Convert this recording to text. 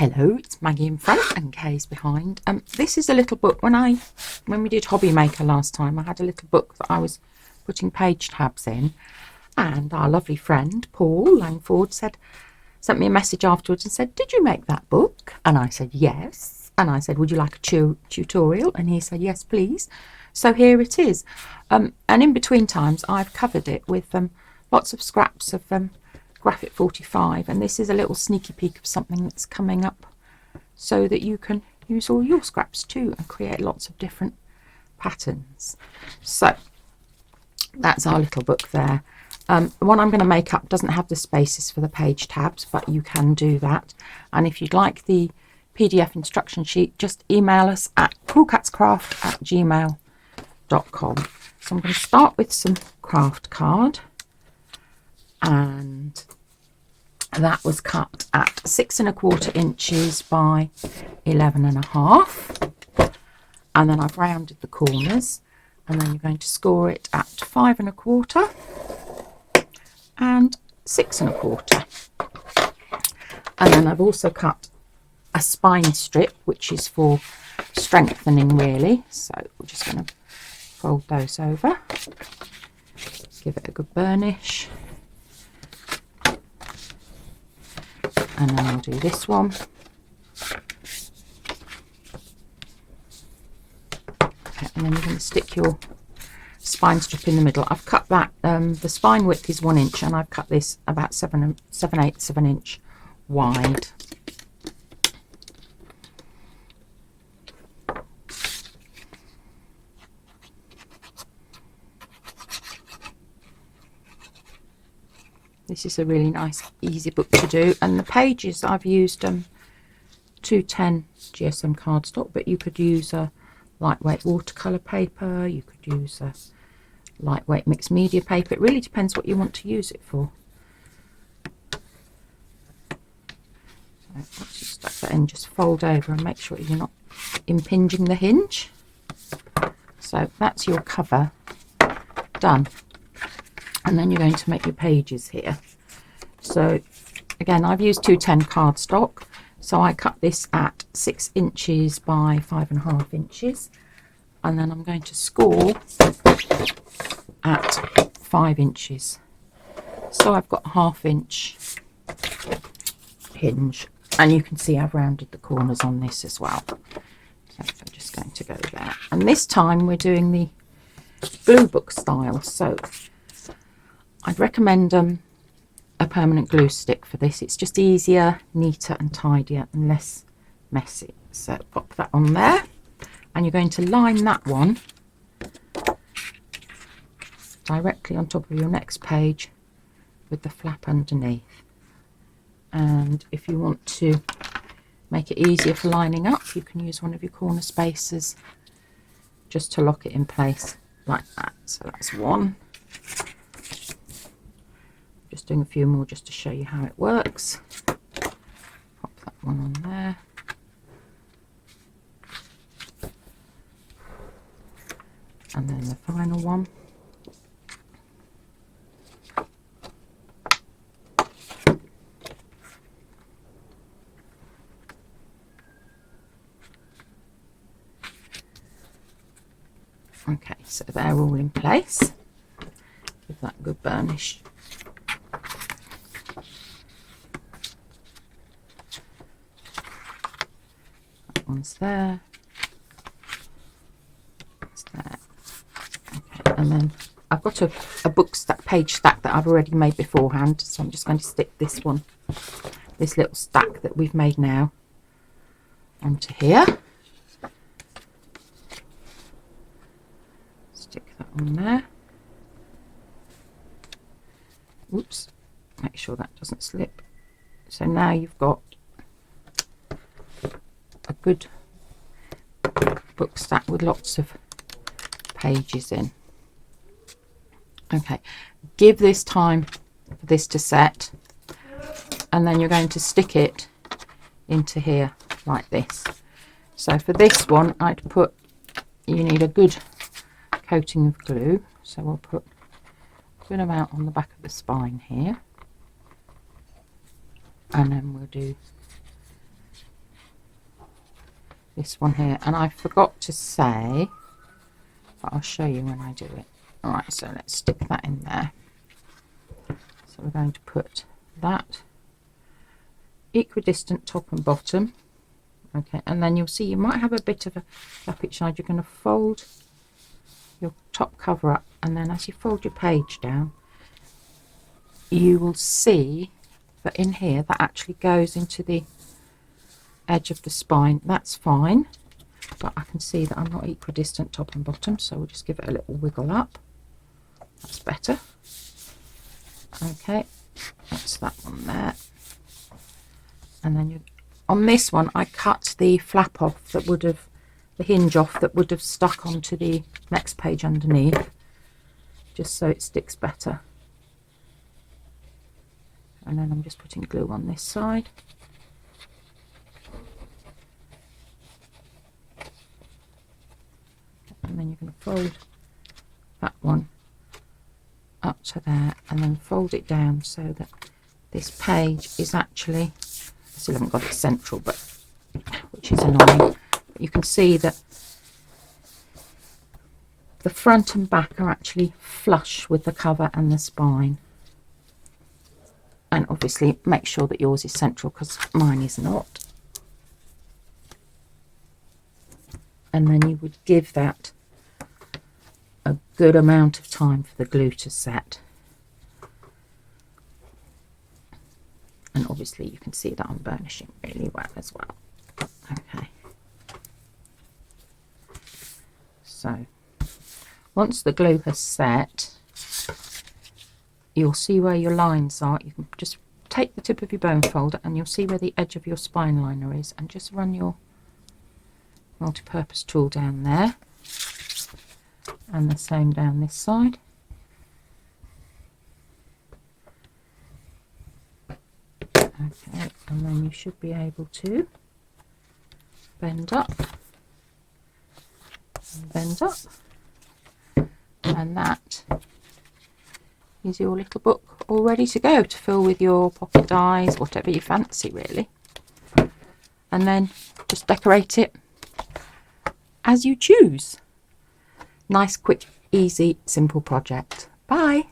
Hello, it's Maggie in front and Kay's behind. This is a little book. When we did Hobby Maker last time, I had a little book that I was putting page tabs in, and our lovely friend Paul Langford sent me a message afterwards and said, "Did you make that book?" And I said yes. And I said, "Would you like a tutorial?" And he said, "Yes, please." So here it is. And in between times, I've covered it with lots of scraps of Graphic 45, and this is a little sneaky peek of something that's coming up so that you can use all your scraps too and create lots of different patterns. So that's our little book there. The one I'm going to make up doesn't have the spaces for the page tabs, but you can do that. And if you'd like the PDF instruction sheet, just email us at CoolKatzCraft@gmail.com. So I'm going to start with some craft card, and that was cut at 6 1/4 inches by 11 1/2, and then I've rounded the corners, and then you're going to score it at 5 1/4 and 6 1/4. And then I've also cut a spine strip, which is for strengthening really, so we're just going to fold those over, give it a good burnish. And then I'll do this one. Okay, and then you're going to stick your spine strip in the middle. I've cut that, the spine width is 1 inch, and I've cut this about 7/8 of an inch wide. This is a really nice, easy book to do, and the pages I've used 210 GSM cardstock, but you could use a lightweight watercolour paper, you could use a lightweight mixed media paper. It really depends what you want to use it for. So once you stuck that in, just fold over and make sure you're not impinging the hinge. So that's your cover done. And then you're going to make your pages here. So again, I've used 210 cardstock, so I cut this at 6 inches by 5 1/2 inches, and then I'm going to score at 5 inches. So I've got a 1/2 inch hinge, and you can see I've rounded the corners on this as well. So I'm just going to go there, and this time we're doing the glue book style. So I'd recommend a permanent glue stick for this. It's just easier, neater and tidier and less messy. So pop that on there, and you're going to line that one directly on top of your next page with the flap underneath. And if you want to make it easier for lining up, you can use one of your corner spacers just to lock it in place like that. So that's one. Just doing a few more just to show you how it works. Pop that one on there. And then the final one. Okay, so they're all in place. Give that a good burnish. One's there, it's there. Okay, and then I've got a book stack, page stack that I've already made beforehand, so I'm just going to stick this one, this little stack that we've made now, onto here. Stick that on there. Oops, make sure that doesn't slip. So now you've got a good book stack with lots of pages in. Okay, give this time for this to set, and then you're going to stick it into here like this. So for this one, you need a good coating of glue, so we'll put a good amount on the back of the spine here, and then we'll do this one here, and I forgot to say, but I'll show you when I do it. Alright, so let's stick that in there. So we're going to put that equidistant top and bottom. Okay, and then you'll see you might have a bit of a gap each side. You're going to fold your top cover up, and then as you fold your page down, you will see that in here that actually goes into the edge of the spine. That's fine, but I can see that I'm not equidistant top and bottom, so we'll just give it a little wiggle up. That's better. Okay, that's that one there. And then you, on this one, I cut the flap off that would have, the hinge off that would have stuck onto the next page underneath, just so it sticks better. And then I'm just putting glue on this side. And then you're going to fold that one up to there, and then fold it down so that this page is actually, I still haven't got it central, but which is annoying. But you can see that the front and back are actually flush with the cover and the spine. And obviously make sure that yours is central, because mine is not. And then you would give that a good amount of time for the glue to set. And obviously you can see that I'm burnishing really well as well. Okay. So once the glue has set, you'll see where your lines are. You can just take the tip of your bone folder and you'll see where the edge of your spine liner is, and just run your multi-purpose tool down there, and the same down this side. Okay, and then you should be able to bend up and bend up, and that is your little book all ready to go to fill with your pocket dies, whatever you fancy really. And then just decorate it as you choose. Nice, quick, easy, simple project. Bye.